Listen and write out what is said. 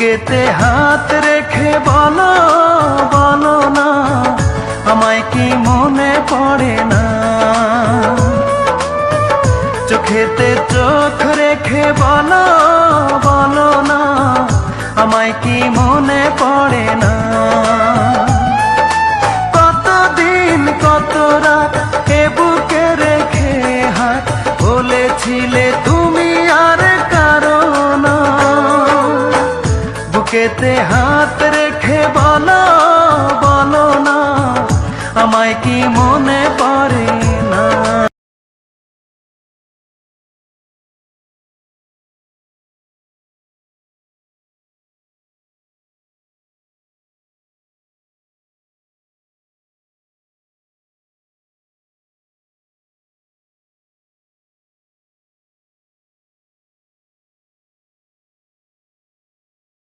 বুকেতে হাত রেখে বলো বলো না, আমায় কি মনে পড়ে না? চোখেতে চোখ রেখে বলো বলো না, আমায় কি মনে পড়ে না? কতদিন কত রাত এ বুকে রেখে হাত বলেছিলে তুমি আর কারো না। বুকেতে হাত রেখে বলো বলো না, আমায় কি মনে